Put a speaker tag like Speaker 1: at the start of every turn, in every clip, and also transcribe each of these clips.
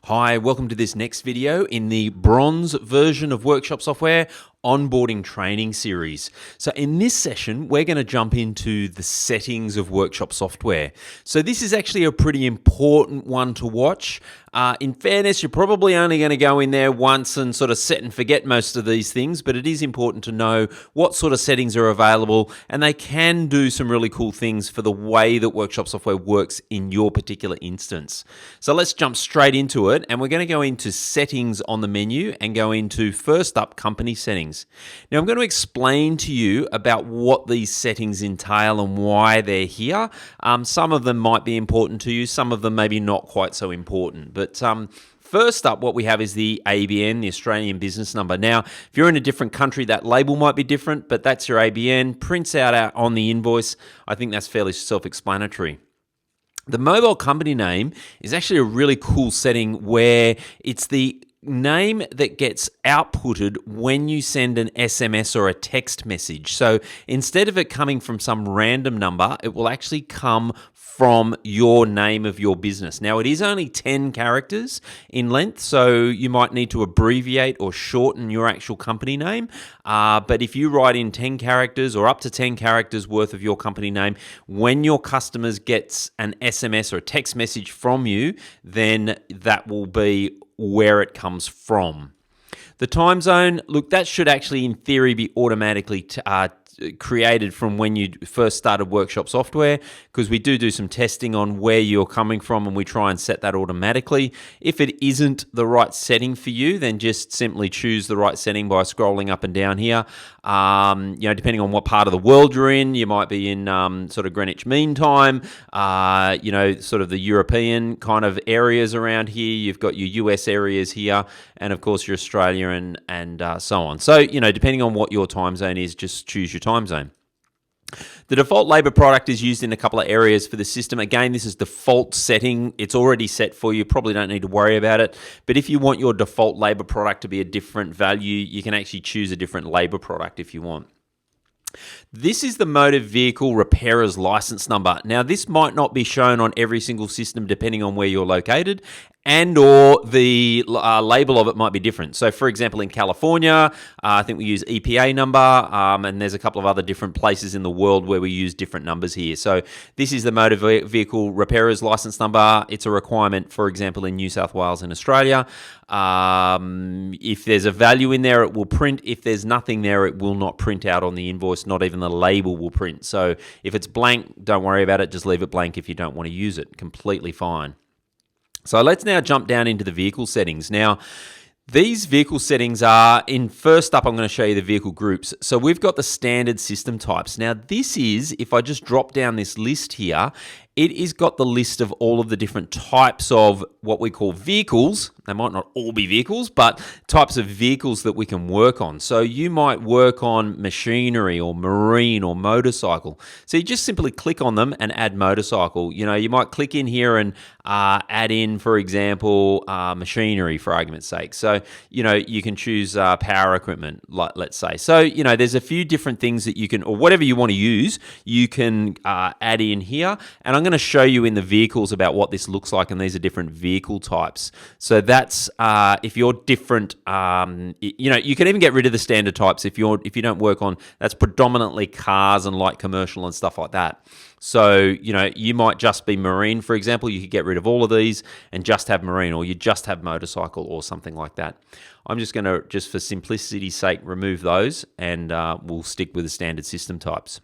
Speaker 1: Hi, welcome to this next video in the bronze version of Workshop Software onboarding training series. So in this session, we're going to jump into the settings of Workshop Software. So this is actually a pretty important one to watch. In fairness, you're probably only going to go in there once and sort of set and forget most of these things, but it is important to know what sort of settings are available, and they can do some really cool things for the way that Workshop Software works in your particular instance. So let's jump straight into it, and we're going to go into settings on the menu and go into first up company settings. Now I'm going to explain to you about what these settings entail and why they're here. Some of them might be important to you, some of them maybe not quite so important. But first up, what we have is the ABN, the Australian Business Number. Now, if you're in a different country, that label might be different, but that's your ABN. Prints out on the invoice. I think that's fairly self-explanatory. The mobile company name is actually a really cool setting where it's the name that gets outputted when you send an SMS or a text message. So instead of it coming from some random number, it will actually come from your name of your business. Now, it is only 10 characters in length, so you might need to abbreviate or shorten your actual company name. But if you write in 10 characters or up to 10 characters worth of your company name, when your customers gets an SMS or a text message from you, then that will be where it comes from. The time zone, look, that should actually in theory be automatically created from when you first started Workshop Software, because we do some testing on where you're coming from and we try and set that automatically. If it isn't the right setting for you, then just simply choose the right setting by scrolling up and down here. Depending on what part of the world you're in, you might be in sort of Greenwich Mean Time, sort of the European kind of areas around here. You've got your US areas here, and of course your Australia and so on. So, depending on what your time zone is, just choose your time zone. The default labor product is used in a couple of areas for the system. Again, this is default setting. It's already set for you. Probably don't need to worry about it. But if you want your default labor product to be a different value, you can actually choose a different labor product if you want. This is the motor vehicle repairer's license number. Now, this might not be shown on every single system depending on where you're located, and or the label of it might be different. So, for example, in California, I think we use EPA number, and there's a couple of other different places in the world where we use different numbers here. So this is the motor vehicle repairer's license number. It's a requirement, for example, in New South Wales and Australia. If there's a value in there, it will print. If there's nothing there, it will not print out on the invoice. Not even the label will print. So if it's blank, don't worry about it. Just leave it blank if you don't want to use it. Completely fine. So let's now jump down into the vehicle settings. Now, these vehicle settings are, first up, I'm going to show you the vehicle groups. So we've got the standard system types. Now, this is, if I just drop down this list here, it is got the list of all of the different types of what we call vehicles. They might not all be vehicles, but types of vehicles that we can work on. So you might work on machinery or marine or motorcycle. So you just simply click on them and add motorcycle. You might click in here and add in, for example, machinery for argument's sake. So, you can choose power equipment, let's say. So, there's a few different things that you can, or whatever you want to use, you can add in here. And I'm going to show you in the vehicles about what this looks like, and these are different vehicle types. So that's if you're different, you can even get rid of the standard types if you don't work on, that's predominantly cars and light commercial and stuff like that. So, you might just be marine, for example. You could get rid of all of these and just have marine, or you just have motorcycle or something like that. I'm just going to, just for simplicity's sake, remove those, and we'll stick with the standard system types.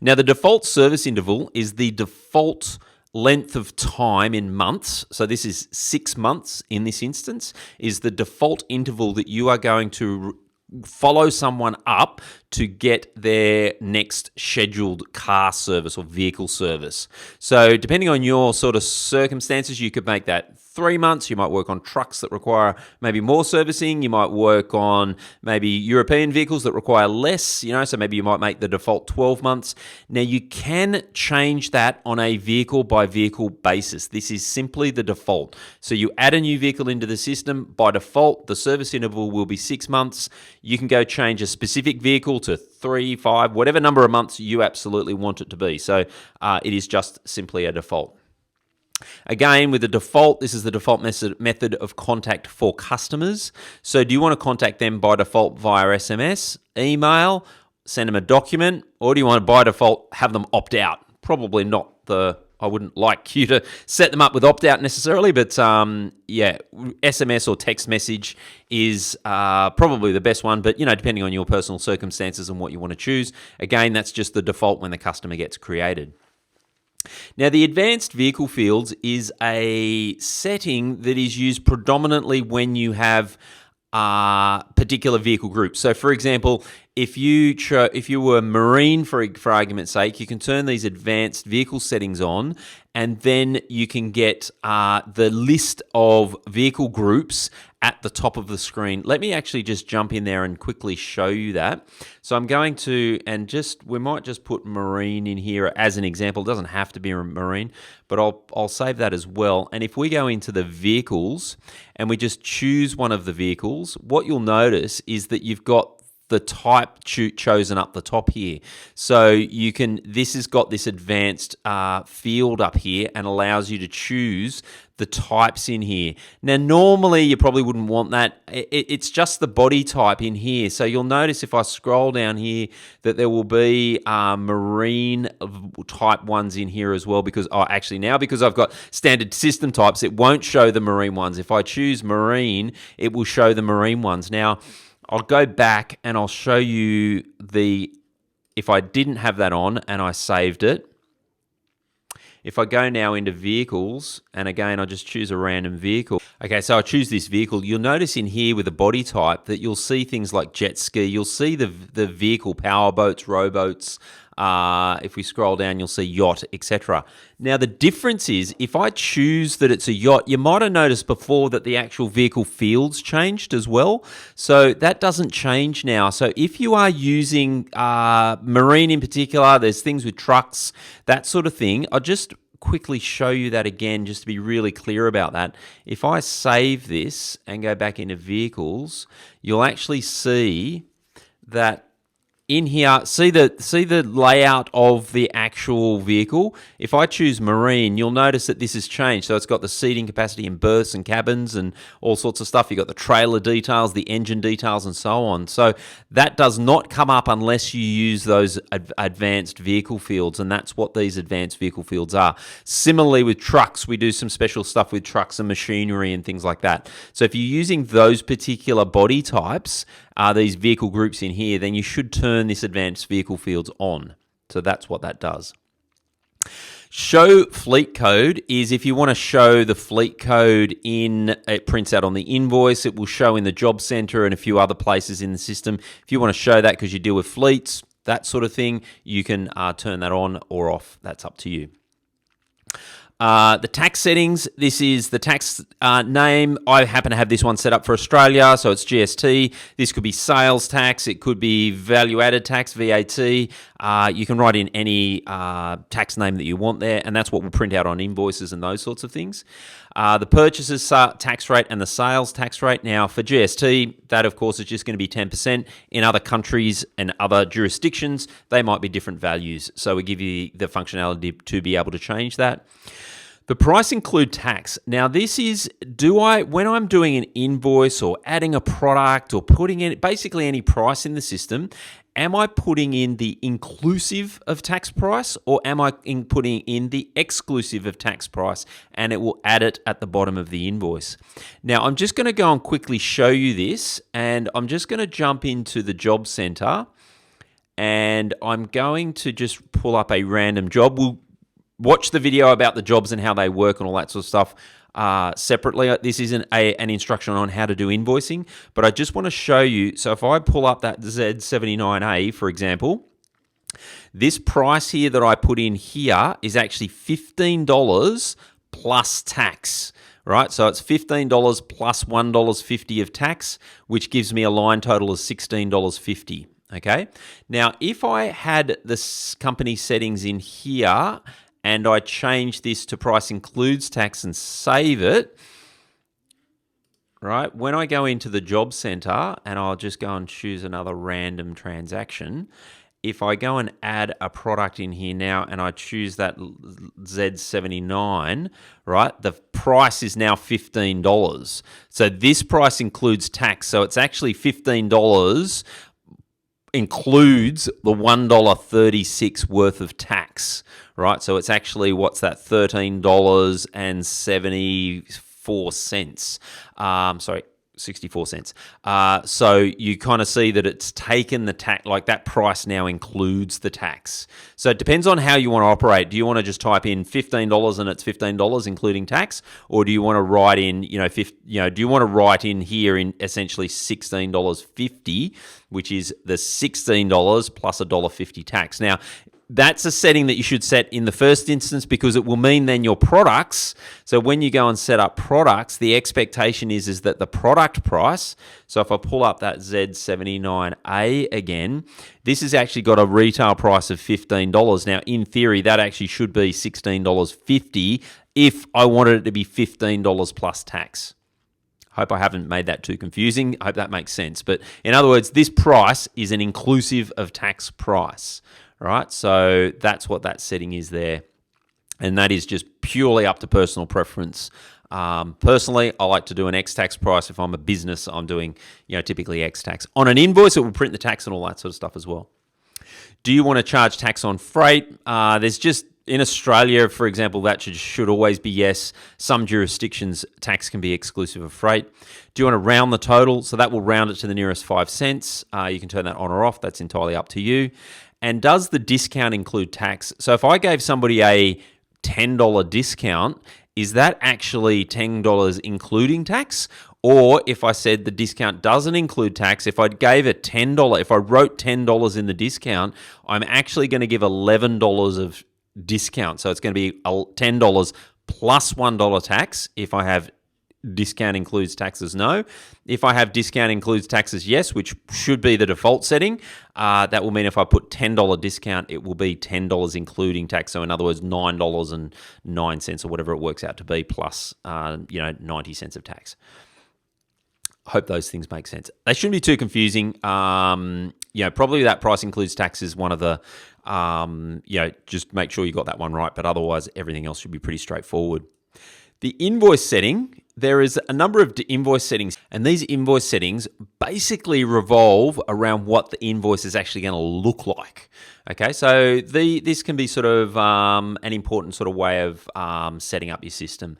Speaker 1: Now, the default service interval is the default length of time in months. So this is 6 months in this instance, is the default interval that you are going to follow someone up to get their next scheduled car service or vehicle service. So depending on your sort of circumstances, you could make that 3 months. You might work on trucks that require maybe more servicing. You might work on maybe European vehicles that require less, so maybe you might make the default 12 months. Now, you can change that on a vehicle by vehicle basis. This is simply the default. So you add a new vehicle into the system. By default, the service interval will be 6 months. You can go change a specific vehicle to 3, 5, whatever number of months you absolutely want it to be. So it is just simply a default. Again, with the default, this is the default method of contact for customers. So do you want to contact them by default via SMS, email, send them a document, or do you want to by default have them opt out? Probably not I wouldn't like you to set them up with opt out necessarily, but yeah, SMS or text message is probably the best one, but depending on your personal circumstances and what you want to choose. Again, that's just the default when the customer gets created. Now, the advanced vehicle fields is a setting that is used predominantly when you have particular vehicle groups. So, for example, if you were marine, for argument's sake, you can turn these advanced vehicle settings on, and then you can get the list of vehicle groups at the top of the screen. Let me actually just jump in there and quickly show you that. So I'm going to, we might just put marine in here as an example. It doesn't have to be marine, but I'll save that as well. And if we go into the vehicles and we just choose one of the vehicles, what you'll notice is that you've got the type chosen up the top here. So this has got this advanced field up here and allows you to choose the types in here. Now, normally you probably wouldn't want that. It's just the body type in here. So you'll notice if I scroll down here that there will be marine type ones in here as well, because because I've got standard system types, it won't show the marine ones. If I choose marine, it will show the marine ones. Now, I'll go back and I'll show you if I didn't have that on and I saved it. If I go now into vehicles, and again, I'll just choose a random vehicle. Okay, so I choose this vehicle. You'll notice in here with the body type that you'll see things like jet ski. You'll see the vehicle power boats, rowboats. If we scroll down, you'll see yacht, etc. Now, the difference is if I choose that it's a yacht, you might have noticed before that the actual vehicle fields changed as well. So that doesn't change now. So if you are using marine in particular, there's things with trucks, that sort of thing. I'll just quickly show you that again, just to be really clear about that. If I save this and go back into vehicles, you'll actually see that in here, see the layout of the actual vehicle. If I choose marine, you'll notice that this has changed. So it's got the seating capacity and berths and cabins and all sorts of stuff. You've got the trailer details, the engine details, and so on. So that does not come up unless you use those advanced vehicle fields, and that's what these advanced vehicle fields are. Similarly with trucks, we do some special stuff with trucks and machinery and things like that. So if you're using those particular body types, these vehicle groups in here, then you should turn this advanced vehicle fields on. So that's what that does. Show fleet code is if you want to show the fleet code it prints out on the invoice. It will show in the job center and a few other places in the system. If you want to show that because you deal with fleets, that sort of thing, you can turn that on or off. That's up to you. The tax settings, this is the tax name. I happen to have this one set up for Australia, so it's GST. This could be sales tax. It could be value-added tax, VAT. You can write in any tax name that you want there, and that's what will print out on invoices and those sorts of things. The purchases tax rate and the sales tax rate. Now, for GST, that, of course, is just going to be 10%. In other countries and other jurisdictions, they might be different values, so we give you the functionality to be able to change that. The price include tax. Now, this is, when I'm doing an invoice or adding a product or putting in basically any price in the system, am I putting in the inclusive of tax price or am I putting in the exclusive of tax price? And it will add it at the bottom of the invoice. Now, I'm just going to go and quickly show you this, and I'm just going to jump into the job center, and I'm going to just pull up a random job. We'll watch the video about the jobs and how they work and all that sort of stuff separately. This isn't an instruction on how to do invoicing, but I just want to show you. So if I pull up that Z79A, for example, this price here that I put in here is actually $15 plus tax. Right, so it's $15 plus $1.50 of tax, which gives me a line total of $16.50. Okay, now if I had the company settings in here and I change this to price includes tax and save it, right, when I go into the job center and I'll just go and choose another random transaction, if I go and add a product in here now and I choose that Z79, right, the price is now $15. So this price includes tax. So it's actually $15 includes the $1.36 worth of tax, right? So it's actually, what's that, $13.74. Sorry, 64 cents. So you kind of see that it's taken the tax, like that price now includes the tax. So it depends on how you want to operate. Do you want to just type in $15 and it's $15 including tax, or do you want to write in, do you want to write in here in essentially $16.50, which is the $16 plus $1.50 tax. Now, that's a setting that you should set in the first instance because it will mean then your products. So when you go and set up products, the expectation is that the product price, so if I pull up that Z79A again, this has actually got a retail price of $15. Now, in theory, that actually should be $16.50 if I wanted it to be $15 plus tax. Hope I haven't made that too confusing. I hope that makes sense. But in other words, this price is an inclusive of tax price. Right, so that's what that setting is there. And that is just purely up to personal preference. Personally, I like to do an X-tax price. If I'm a business, I'm doing, typically X-tax. On an invoice, it will print the tax and all that sort of stuff as well. Do you want to charge tax on freight? There's just, in Australia, for example, that should always be yes. Some jurisdictions, tax can be exclusive of freight. Do you want to round the total? So that will round it to the nearest 5 cents. You can turn that on or off. That's entirely up to you. And does the discount include tax? So if I gave somebody a $10 discount, is that actually $10 including tax? Or if I said the discount doesn't include tax, if I gave a $10, if I wrote $10 in the discount, I'm actually going to give $11 of discount. So it's going to be $10 plus $1 tax if I have discount includes taxes, no. If I have discount includes taxes, yes, which should be the default setting, that will mean if I put $10 discount, it will be $10 including tax. So in other words, $9.09 or whatever it works out to be plus, 90 cents of tax. Hope those things make sense. They shouldn't be too confusing. Probably that price includes tax is one of the, just make sure you got that one right. But otherwise, everything else should be pretty straightforward. The invoice setting, there is a number of invoice settings, and these invoice settings basically revolve around what the invoice is actually going to look like. Okay, so this can be sort of an important sort of way of setting up your system.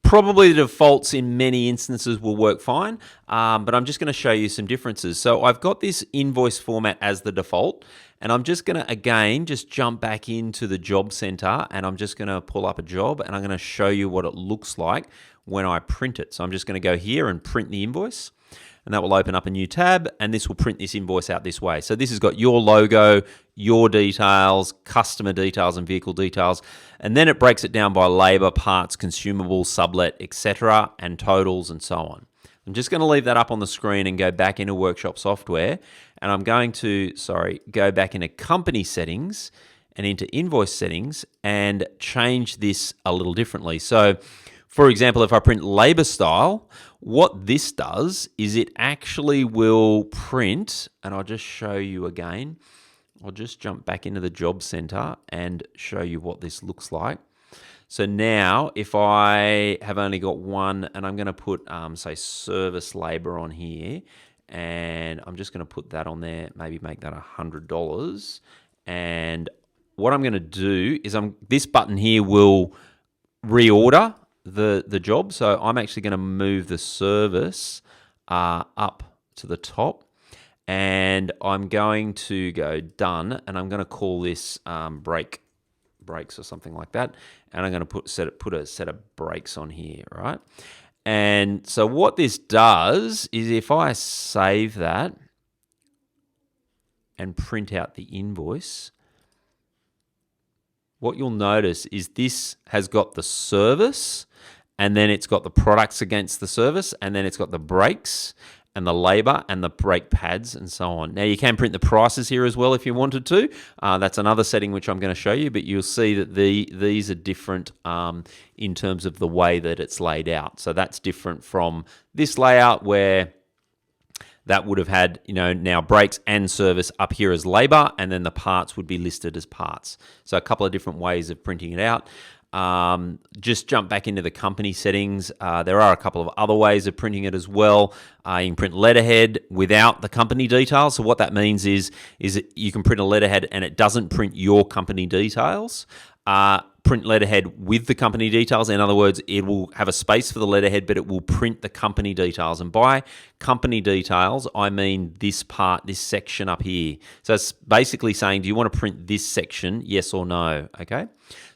Speaker 1: Probably the defaults in many instances will work fine, but I'm just going to show you some differences. So I've got this invoice format as the default, and I'm just going to, again, just jump back into the job center, and I'm just going to pull up a job, and I'm going to show you what it looks like when I print it. So I'm just going to go here and print the invoice, and that will open up a new tab, and this will print this invoice out this way. So this has got your logo, your details, customer details, and vehicle details, and then it breaks it down by labor, parts, consumables, sublet, etc., and totals, and so on. I'm just going to leave that up on the screen and go back into Workshop Software, and I'm going to, go back into Company Settings and into Invoice Settings and change this a little differently. So, for example, if I print labor style, what this does is it actually will print, and I'll just show you again. I'll just jump back into the Job Center and show you what this looks like. So now, if I have only got one, and I'm going to put, say, service labor on here, and I'm just going to put that on there, maybe make that $100. And what I'm going to do is this button here will reorder the job. So I'm actually going to move the service up to the top, and I'm going to go done, and I'm going to call this brakes or something like that, and I'm going to put a set of brakes on here, right? And so what this does is if I save that and print out the invoice, what you'll notice is this has got the service, and then it's got the products against the service, and then it's got the brakes and the labor and the brake pads and so on. Now you can print the prices here as well if you wanted to. That's another setting which I'm going to show you, but you'll see that these are different in terms of the way that it's laid out. So that's different from this layout where that would have had, now brakes and service up here as labor, and then the parts would be listed as parts. So a couple of different ways of printing it out. Just jump back into the company settings. There are a couple of other ways of printing it as well. You can print letterhead without the company details. So what that means is that you can print a letterhead and it doesn't print your company details. Print letterhead with the company details. In other words, it will have a space for the letterhead, but it will print the company details. And by company details, I mean this part, this section up here. So it's basically saying, do you want to print this section, yes or no? Okay.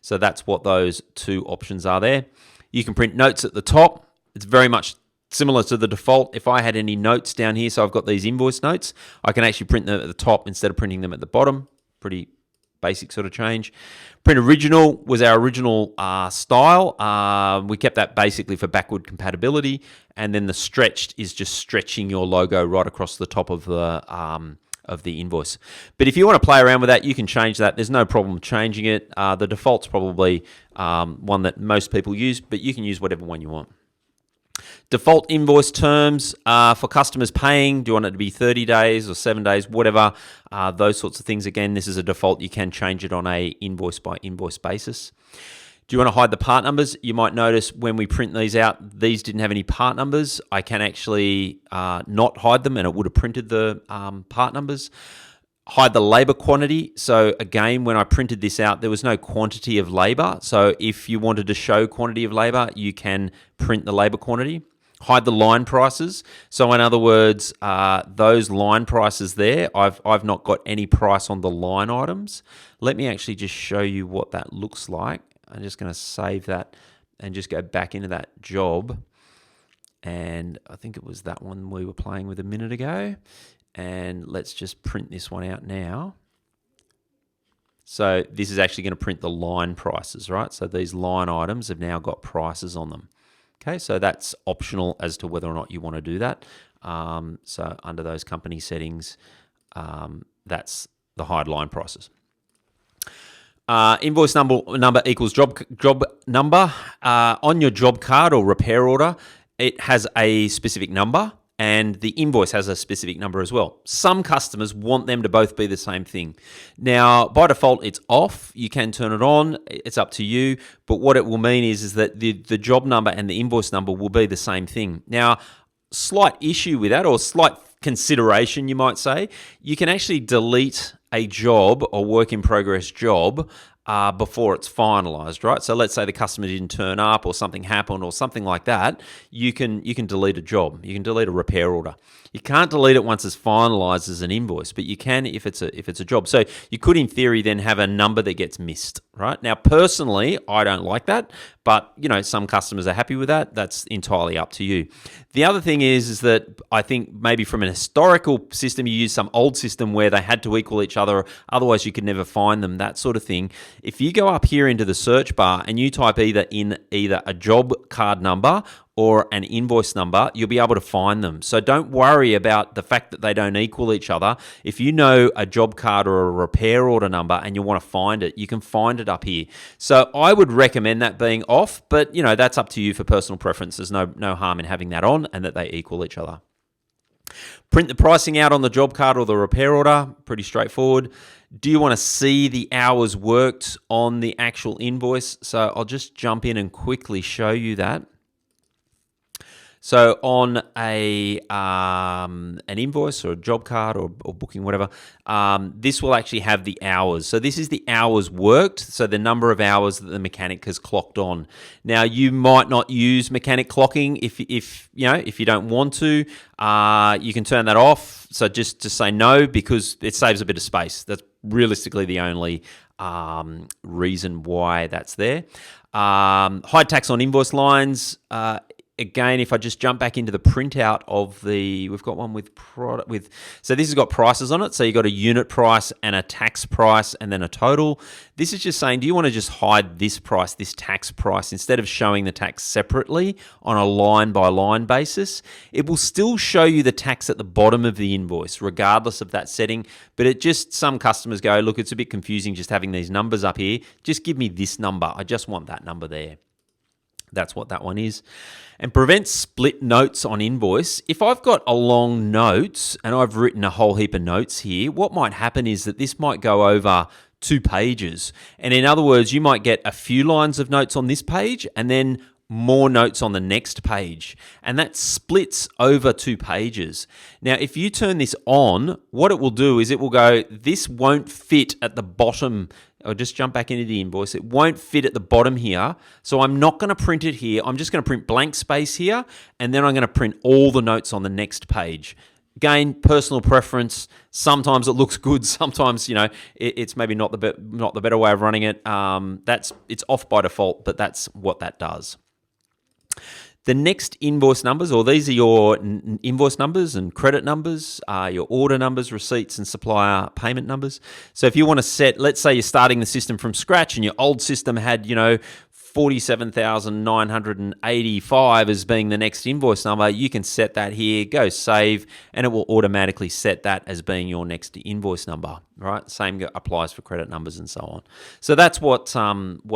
Speaker 1: So that's what those two options are there. You can print notes at the top. It's very much similar to the default. If I had any notes down here, so I've got these invoice notes, I can actually print them at the top instead of printing them at the bottom. Pretty basic sort of change. Print original was our original style. We kept that basically for backward compatibility. And then the stretched is just stretching your logo right across the top of the invoice. But if you want to play around with that, you can change that. There's no problem changing it. The default's probably one that most people use, but you can use whatever one you want. Default invoice terms for customers paying. Do you want it to be 30 days or 7 days, whatever, those sorts of things. Again, this is a default. You can change it on a invoice by invoice basis. Do you want to hide the part numbers? You might notice when we print these out, these didn't have any part numbers. I can actually not hide them, and it would have printed the part numbers. Hide the labor quantity. So again, when I printed this out, there was no quantity of labor. So if you wanted to show quantity of labor, you can print the labor quantity. Hide the line prices. So in other words, those line prices there, I've not got any price on the line items. Let me actually just show you what that looks like. I'm just going to save that and just go back into that job. And I think it was that one we were playing with a minute ago. And let's just print this one out now. So this is actually going to print the line prices, right? So these line items have now got prices on them. Okay, so that's optional as to whether or not you want to do that. So under those company settings, that's the hide line prices. Invoice number equals job number. On your job card or repair order, it has a specific number, and the invoice has a specific number as well. Some customers want them to both be the same thing. Now, by default, it's off. You can turn it on. It's up to you. But what it will mean is that the job number and the invoice number will be the same thing. Now, slight issue with that, or slight consideration, you might say, you can actually delete a job or work in progress job before it's finalized, right? So let's say the customer didn't turn up or something happened or something like that. You can delete a job. You can delete a repair order. You can't delete it once it's finalized as an invoice, but you can if it's a job. So you could, in theory, then have a number that gets missed, right? Now, personally, I don't like that, but some customers are happy with that. That's entirely up to you. The other thing is that I think maybe from an historical system, you use some old system where they had to equal each other, otherwise you could never find them, that sort of thing. If you go up here into the search bar and you type either a job card number or an invoice number, you'll be able to find them. So don't worry about the fact that they don't equal each other. If you know a job card or a repair order number and you want to find it, you can find it up here. So I would recommend that being off, but that's up to you for personal preference. There's no harm in having that on and that they equal each other. Print the pricing out on the job card or the repair order, pretty straightforward. Do you want to see the hours worked on the actual invoice? So I'll just jump in and quickly show you that. So on an invoice or a job card or booking, whatever, this will actually have the hours. So this is the hours worked, so the number of hours that the mechanic has clocked on. Now, you might not use mechanic clocking if you don't want to. You can turn that off. So just say no, because it saves a bit of space. That's realistically the only reason why that's there. Hide tax on invoice lines. Again, if I just jump back into the printout of we've got one with product so this has got prices on it. So you've got a unit price and a tax price and then a total. This is just saying, do you want to just hide this price, this tax price, instead of showing the tax separately on a line by line basis? It will still show you the tax at the bottom of the invoice, regardless of that setting. But some customers go, look, it's a bit confusing just having these numbers up here. Just give me this number. I just want that number there. That's what that one is. And prevent split notes on invoice. If I've got a long note and I've written a whole heap of notes here, what might happen is that this might go over 2 pages. And in other words, you might get a few lines of notes on this page and then more notes on the next page. And that splits over 2 pages. Now, if you turn this on, what it will do is it will go, this won't fit at the bottom. I'll just jump back into the invoice. It won't fit at the bottom here. So I'm not going to print it here. I'm just going to print blank space here. And then I'm going to print all the notes on the next page. Again, personal preference. Sometimes it looks good. Sometimes, it's maybe not the better way of running it. It's off by default, but that's what that does. The next invoice numbers, or these are your invoice numbers and credit numbers, your order numbers, receipts, and supplier payment numbers. So if you want to set, let's say you're starting the system from scratch and your old system had, 47,985 as being the next invoice number, you can set that here, go save, and it will automatically set that as being your next invoice number, right? Same applies for credit numbers and so on. So that's what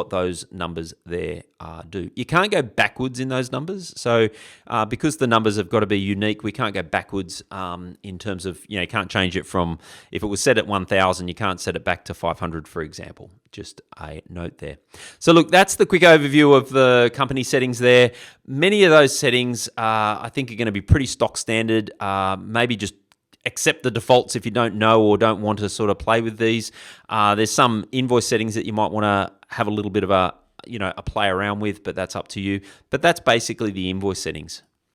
Speaker 1: those numbers there do. You can't go backwards in those numbers. So because the numbers have got to be unique, we can't go backwards in terms of, you can't change it from, if it was set at 1,000, you can't set it back to 500, for example. Just a note there. So look, that's the quick overview of the company settings there. Many of those settings I think are going to be pretty stock standard. Maybe just accept the defaults if you don't know or don't want to sort of play with these. There's some invoice settings that you might want to have a little bit of a play around with, but that's up to you. But that's basically the invoice settings.